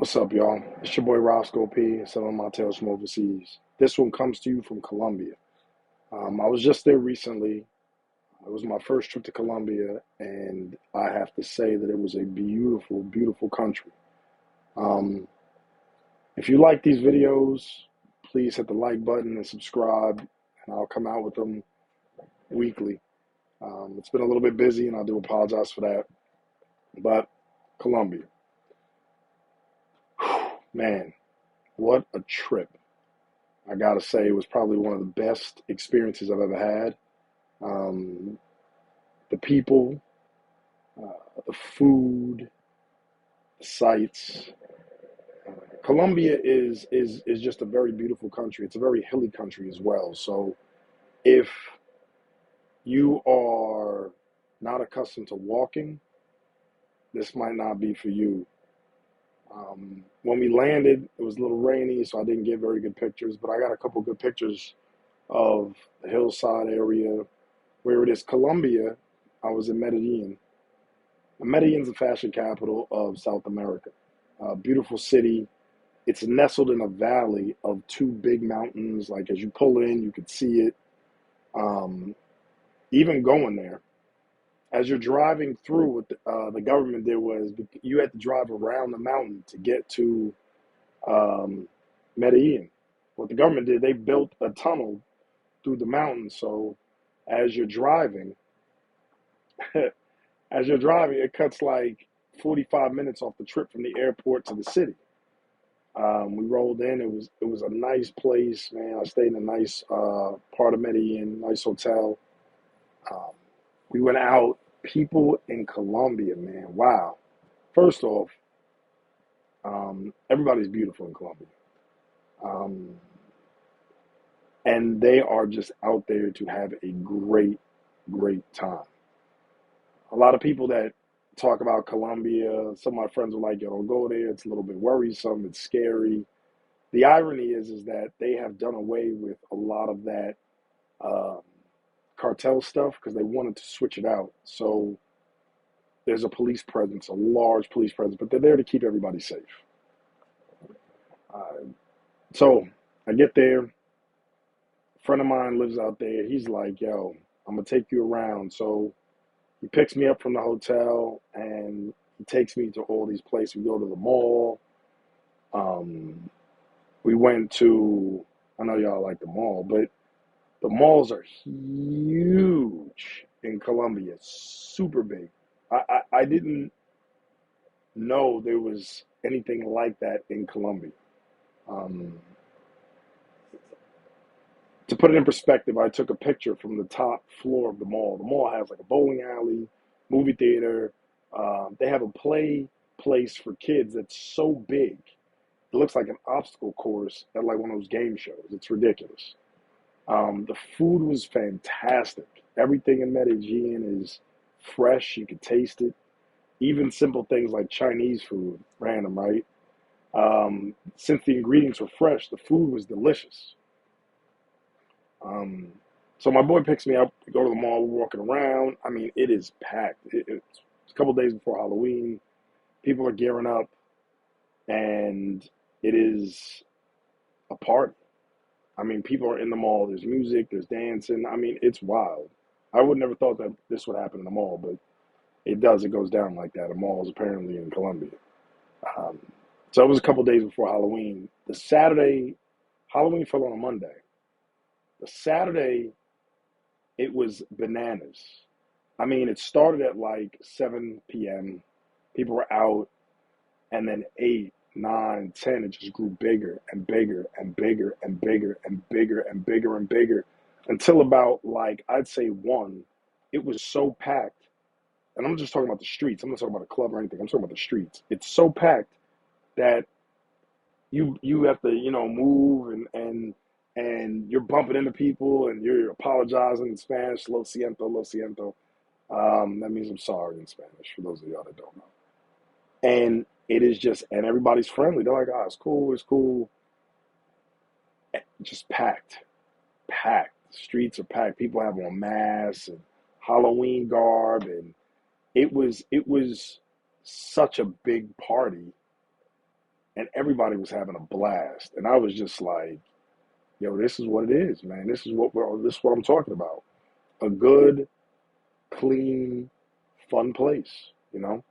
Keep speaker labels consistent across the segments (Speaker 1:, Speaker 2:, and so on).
Speaker 1: What's up, y'all? It's your boy Roscoe P. Selling my tales from overseas. This one comes to you from Colombia. I was just there recently. It was my first trip to Colombia, and I have to say that it was a beautiful, beautiful country. Um, if you like these videos, please hit the like button and subscribe, and I'll come out with them weekly. It's been a little bit busy, and I do apologize for that. But Colombia, man, what a trip! I gotta say, it was probably one of the best experiences I've ever had. Um, the people, the food, the sights. Colombia is just a very beautiful country. It's a very hilly country as well. So if you are not accustomed to walking, this might not be for you. When we landed, it was a little rainy, so I didn't get very good pictures, but I got a couple good pictures of the hillside area where it is. Colombia, I was in Medellin. Medellin's the fashion capital of South America. Beautiful city. It's nestled in a valley of two big mountains. Like as you pull in, you could see it. Um, Even going there, as you're driving through, what the government did was you had to drive around the mountain to get to um, Medellin. What the government did, they built a tunnel through the mountain. So as you're driving, as you're driving, it cuts like 45 minutes off the trip from the airport to the city. We rolled in. It was a nice place, man. I stayed in a nice part of Medellin, nice hotel. Um, we went out. People in Colombia, man. Wow. First off, everybody's beautiful in Colombia, um, and they are just out there to have a great, great time. A lot of people that talk about Colombia, some of my friends are like, "Yo, don't go there. It's a little bit worrisome. It's scary." The irony is that they have done away with a lot of that um, cartel stuff because they wanted to switch it out. So there's a police presence, a large police presence, but they're there to keep everybody safe. Uh, so I get there. A friend of mine lives out there. He's like, "Yo, I'm gonna take you around." So he picks me up from the hotel and he takes me to all these places. We go to the mall. Um, we went to, I know y'all like the mall, but the malls are huge in Colombia, super big. I didn't know there was anything like that in Colombia. Um, to put it in perspective, I took a picture from the top floor of the mall. The mall has like a bowling alley, movie theater. They have a play place for kids that's so big. It looks like an obstacle course at like one of those game shows. It's ridiculous. The food was fantastic. Everything in Medellin is fresh. You could taste it. Even simple things like Chinese food, random, right? Since the ingredients were fresh, the food was delicious. Um, so my boy picks me up. We go to the mall. We're walking around. I mean, it is packed. It's a couple days before Halloween. People are gearing up, and it is a party. I mean, people are in the mall. There's music. There's dancing. I mean, it's wild. I would never thought that this would happen in the mall, but it does. It goes down like that. A mall is apparently in Colombia. Um, so it was a couple days before Halloween. The Saturday, Halloween fell on a Monday. The Saturday, it was bananas. I mean, it started at like 7 p.m. People were out, and then 8, 9, 10. It just grew bigger and bigger and bigger and bigger and bigger and bigger and bigger until about like I'd say 1. It was so packed, and I'm just talking about the streets. I'm not talking about a club or anything. I'm talking about the streets. It's so packed that you have to move and you're bumping into people and you're apologizing in Spanish. Lo siento, lo siento. That means I'm sorry in Spanish for those of y'all that don't know. And it is just, and everybody's friendly. They're like, "Oh, it's cool, it's cool." Just packed, packed. The streets are packed. People have on masks and Halloween garb, and it was such a big party. and everybody was having a blast. And I was just like, yo, this is what it is, man. This is what I'm talking about. A good, clean, fun place, you know?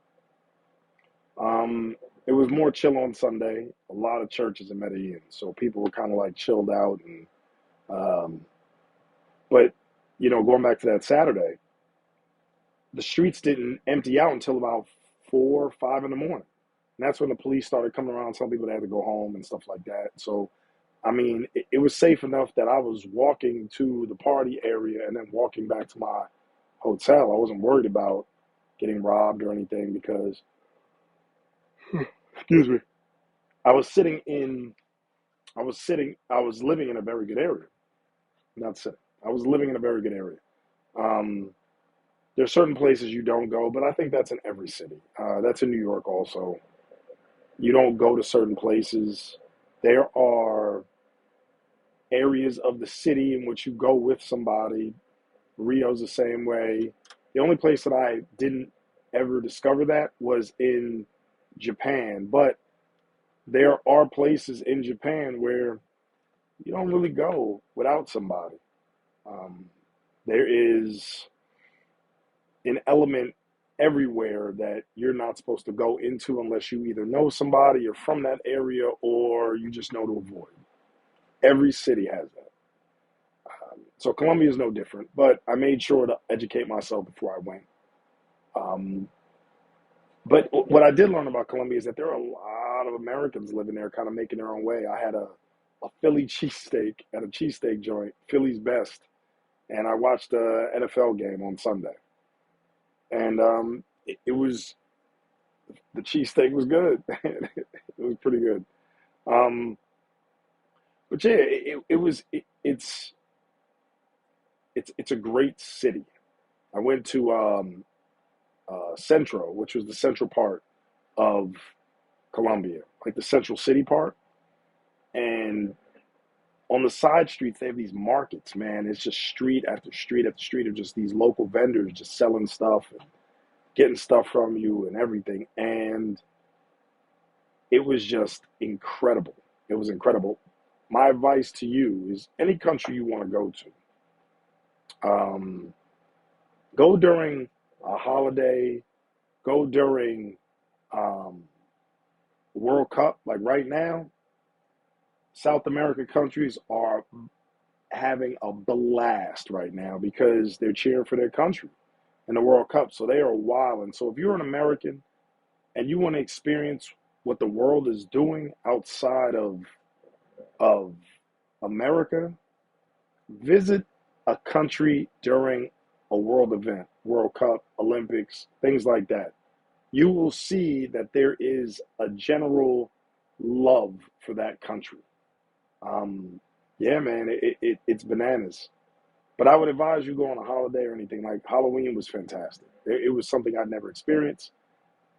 Speaker 1: Um, it was more chill on Sunday. A lot of churches in Medellin, so people were kind of like chilled out. And um, but going back to that Saturday, the streets didn't empty out until about 4 or 5 in the morning, and that's when the police started coming around. Some people had to go home and stuff like that. So, I mean, it was safe enough that I was walking to the party area and then walking back to my hotel. I wasn't worried about getting robbed or anything because, excuse me, I was sitting in I was living in a very good area. Not sitting. I was living in a very good area. Um, there's certain places you don't go, but I think that's in every city. That's in New York also. You don't go to certain places. There are areas of the city in which you go with somebody. Rio's the same way. The only place that I didn't ever discover that was in Japan, but there are places in Japan where you don't really go without somebody. Um, there is an element everywhere that you're not supposed to go into unless you either know somebody or from that area or you just know to avoid. Every city has that. So Colombia is no different, but I made sure to educate myself before I went. Um, but what I did learn about Colombia is that there are a lot of Americans living there, kind of making their own way. I had a Philly cheesesteak at a cheesesteak joint, Philly's best, and I watched the NFL game on Sunday. And it was the cheesesteak was good. It was pretty good. Um, but yeah, it's a great city. I went to Centro, which was the central part of Colombia, like the central city part. And on the side streets, they have these markets, man. It's just street after street after street of just these local vendors just selling stuff and getting stuff from you and everything. And it was just incredible. It was incredible. My advice to you is any country you want to go to, go during a holiday, go during um, World Cup. Like right now, South American countries are having a blast right now because they're cheering for their country in the World Cup. So they are wild. And so if you're an American and you want to experience what the world is doing outside of America, visit a country during a world event, World Cup, Olympics, things like that. You will see that there is a general love for that country. Um, yeah, man, it's bananas. But I would advise you go on a holiday or anything. Like Halloween was fantastic. It was something I'd never experienced.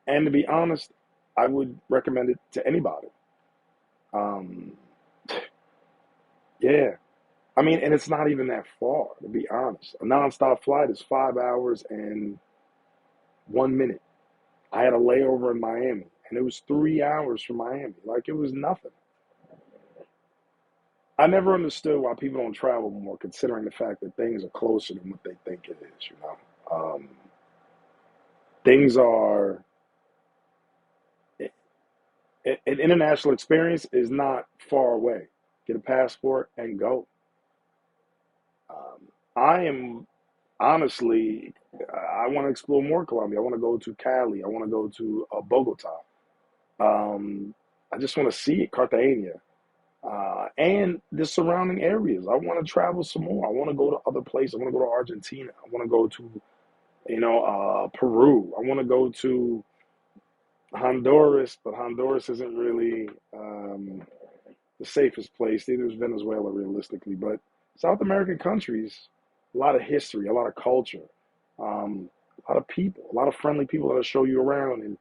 Speaker 1: And to be honest, I would recommend it to anybody. Um, yeah, I mean, and it's not even that far, to be honest. A nonstop flight is 5 hours and 1 minute. I had a layover in Miami, and it was 3 hours from Miami. Like it was nothing. I never understood why people don't travel more, considering the fact that things are closer than what they think it is. Things are an international experience is not far away. Get a passport and go. I am honestly, I want to explore more Colombia. I want to go to Cali. I want to go to Bogota. Um, I just want to see it, Cartagena, and the surrounding areas. I want to travel some more. I want to go to other places. I want to go to Argentina. I want to go to, Peru. I want to go to Honduras, but Honduras isn't really the safest place. Neither is Venezuela, realistically. But South American countries, a lot of history, a lot of culture, a lot of people, a lot of friendly people that'll show you around. And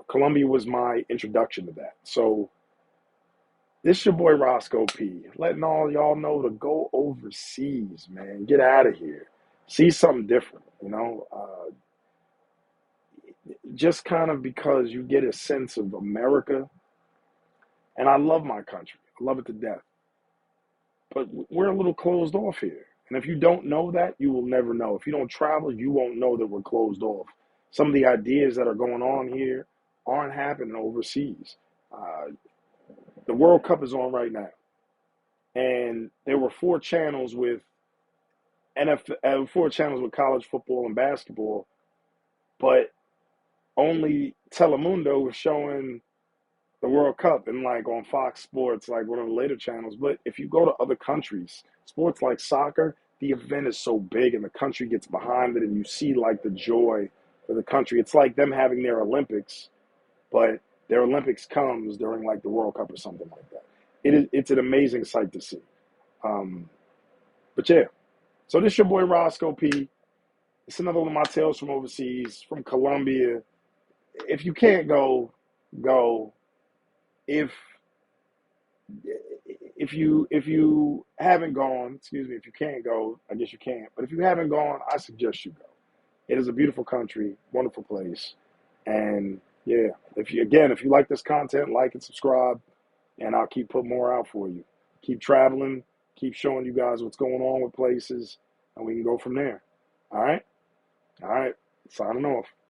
Speaker 1: Colombia was my introduction to that. So this your boy Roscoe P, letting all y'all know to go overseas, man. Get out of here. See something different, just kind of because you get a sense of America And I love my country. I love it to death. But we're a little closed off here. And if you don't know that, you will never know. If you don't travel, you won't know that we're closed off. Some of the ideas that are going on here aren't happening overseas. Uh, the World Cup is on right now, and there were four channels with four channels with college football and basketball, but only Telemundo was showing the World Cup and like on Fox Sports, like one of the later channels. But if you go to other countries, sports like soccer, the event is so big and the country gets behind it, and you see like the joy for the country. It's like them having their Olympics, but their Olympics comes during like the World Cup or something like that. It's an amazing sight to see. Um, but yeah, so this your boy Roscoe P. It's another one of my tales from overseas, from Colombia. If you can't go, go. If if you haven't gone, excuse me, if you can't go, I guess you can't. But if you haven't gone, I suggest you go. It is a beautiful country, wonderful place, and yeah. If you like this content, like and subscribe, and I'll keep putting more out for you. Keep traveling, keep showing you guys what's going on with places, and we can go from there. All right, all right. Signing off.